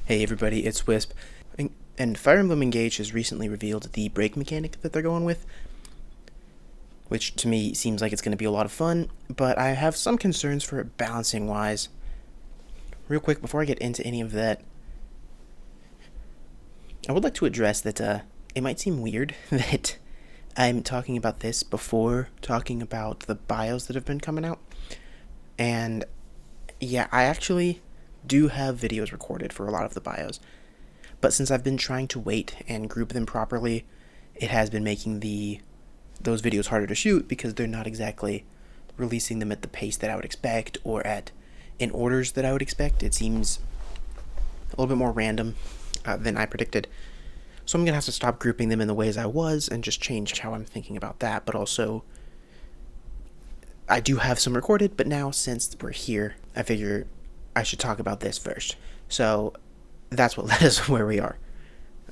Hey everybody, it's Wisp, and Fire Emblem Engage has recently revealed the break mechanic that they're going with, which to me seems like it's going to be a lot of fun, but I have some concerns for it balancing wise. Real quick, before I get into any of that, I would like to address that it might seem weird that I'm talking about this before talking about the bios that have been coming out, and yeah, I actually do have videos recorded for a lot of the bios. But since I've been trying to wait and group them properly, it has been making those videos harder to shoot because they're not exactly releasing them at the pace that I would expect or in orders that I would expect. It seems a little bit more random than I predicted. So I'm going to have to stop grouping them in the ways I was and just change how I'm thinking about that. But also, I do have some recorded, but now since we're here, I figure I should talk about this first. So that's what led us where we are.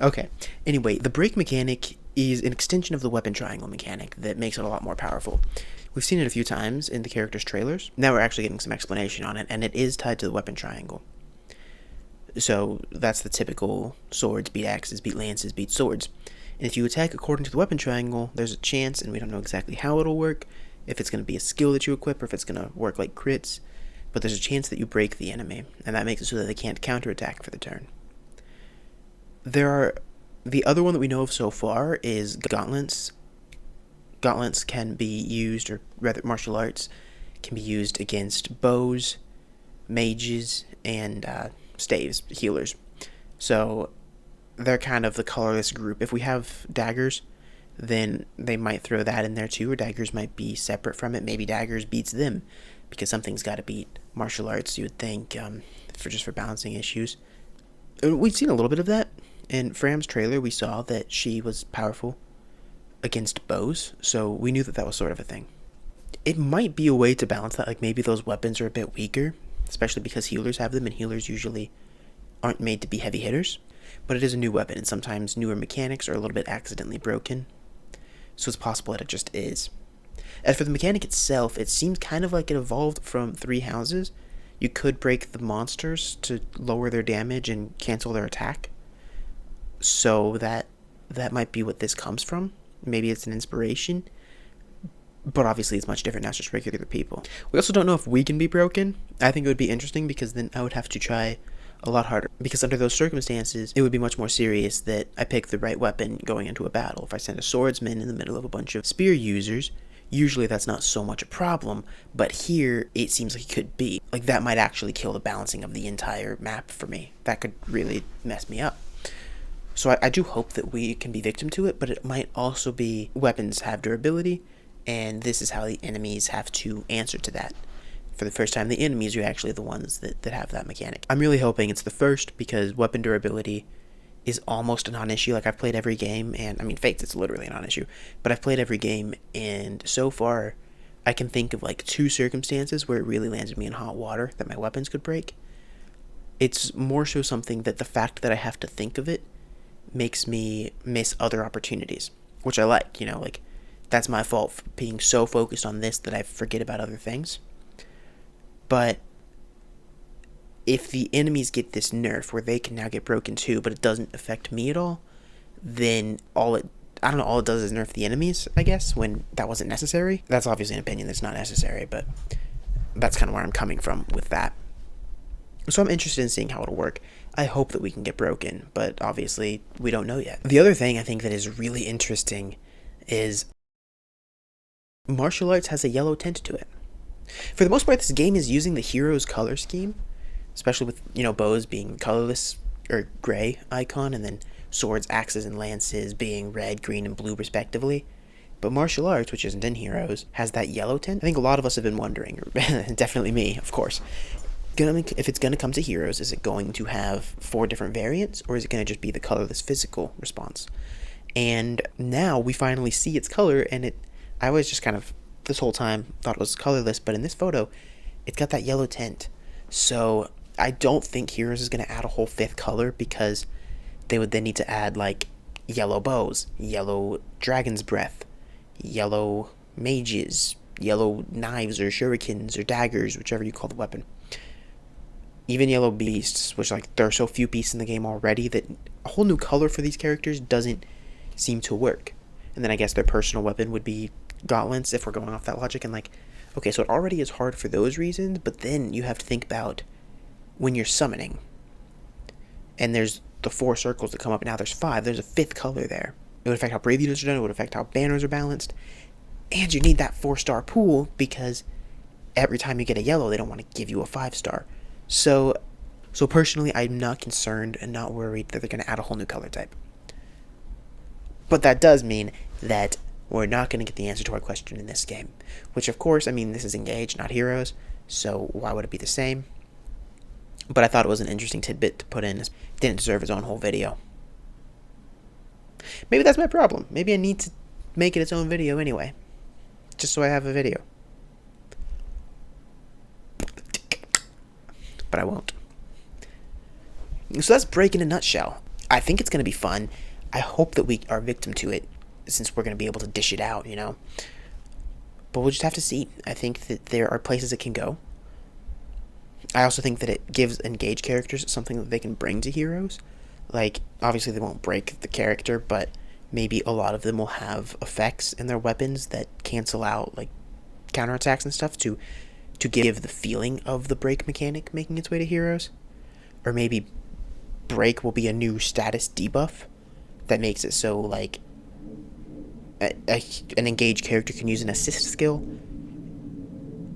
Okay, anyway, the break mechanic is an extension of the weapon triangle mechanic that makes it a lot more powerful. We've seen it a few times in the characters' trailers. Now we're actually getting some explanation on it, and it is tied to the weapon triangle. So that's the typical swords beat axes, beat lances, beat swords. And if you attack according to the weapon triangle, there's a chance, and we don't know exactly how it'll work, if it's going to be a skill that you equip or if it's going to work like crits, but there's a chance that you break the enemy, and that makes it so that they can't counterattack for the turn. The other one that we know of so far is gauntlets. Gauntlets can be used, or rather martial arts, can be used against bows, mages, and staves, healers. So they're kind of the colorless group. If we have daggers, then they might throw that in there too, or daggers might be separate from it. Maybe daggers beats them, because something's got to beat martial arts, you would think, for balancing issues. We've seen a little bit of that. In Fram's trailer, we saw that she was powerful against bows, so we knew that was sort of a thing. It might be a way to balance that, like maybe those weapons are a bit weaker, especially because healers have them, and healers usually aren't made to be heavy hitters. But it is a new weapon, and sometimes newer mechanics are a little bit accidentally broken, so it's possible that it just is. As for the mechanic itself, it seems kind of like it evolved from Three Houses. You could break the monsters to lower their damage and cancel their attack. So that might be what this comes from. Maybe it's an inspiration. But obviously it's much different now. It's just regular people. We also don't know if we can be broken. I think it would be interesting because then I would have to try a lot harder. Because under those circumstances, it would be much more serious that I pick the right weapon going into a battle. If I send a swordsman in the middle of a bunch of spear users, usually that's not so much a problem, but here it seems like it could be. Like that might actually kill the balancing of the entire map for me. That could really mess me up. So I do hope that we can be victim to it, but it might also be weapons have durability, and this is how the enemies have to answer to that. For the first time, the enemies are actually the ones that have that mechanic. I'm really hoping it's the first, because weapon durability is almost a non-issue. Like, I've played every game, and I mean, Fates, it's literally a non-issue, but I've played every game, and so far, I can think of like 2 circumstances where it really landed me in hot water that my weapons could break. It's more so something that the fact that I have to think of it makes me miss other opportunities, which I like, like, that's my fault for being so focused on this that I forget about other things. But if the enemies get this nerf where they can now get broken too, but it doesn't affect me at all, then all it does is nerf the enemies, I guess, when that wasn't necessary. That's obviously an opinion that's not necessary, but that's kind of where I'm coming from with that. So I'm interested in seeing how it'll work. I hope that we can get broken, but obviously we don't know yet. The other thing I think that is really interesting is martial arts has a yellow tint to it. For the most part, this game is using the hero's color scheme, especially with, bows being colorless or gray icon, and then swords, axes, and lances being red, green, and blue respectively. But martial arts, which isn't in heroes, has that yellow tint. I think a lot of us have been wondering, definitely me, of course, if it's going to come to heroes, is it going to have 4 different variants, or is it going to just be the colorless physical response? And now we finally see its color, and I was just kind of, this whole time, thought it was colorless, but in this photo, it's got that yellow tint. So I don't think heroes is going to add a whole 5th color, because they would then need to add, like, yellow bows, yellow dragon's breath, yellow mages, yellow knives or shurikens or daggers, whichever you call the weapon. Even yellow beasts, which like there are so few beasts in the game already that a whole new color for these characters doesn't seem to work. And then I guess their personal weapon would be gauntlets if we're going off that logic. And like, okay, so it already is hard for those reasons, but then you have to think about when you're summoning. And there's the 4 circles that come up. Now there's 5. There's a 5th color there. It would affect how brave units are done. It would affect how banners are balanced. And you need that 4-star pool because every time you get a yellow, they don't want to give you a 5-star. So personally, I'm not concerned and not worried that they're going to add a whole new color type. But that does mean that we're not going to get the answer to our question in this game. Which, of course, I mean, this is Engage, not Heroes, so why would it be the same? But I thought it was an interesting tidbit to put in. It didn't deserve its own whole video. Maybe that's my problem. Maybe I need to make it its own video anyway. Just so I have a video. But I won't. So that's Break in a nutshell. I think it's going to be fun. I hope that we are victim to it, since we're going to be able to dish it out, you know. But we'll just have to see. I think that there are places it can go. I also think that it gives Engage characters something that they can bring to Heroes. Like, obviously they won't break the character, but maybe a lot of them will have effects in their weapons that cancel out, like, counterattacks and stuff to give the feeling of the break mechanic making its way to Heroes. Or maybe break will be a new status debuff that makes it so, like, an Engage character can use an assist skill,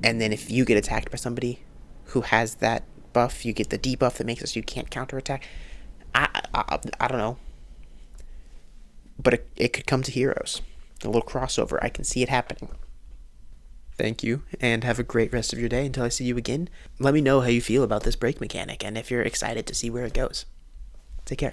and then if you get attacked by somebody who has that buff, you get the debuff that makes it so you can't counterattack. I don't know. But it could come to Heroes. A little crossover. I can see it happening. Thank you, and have a great rest of your day until I see you again. Let me know how you feel about this break mechanic, and if you're excited to see where it goes. Take care.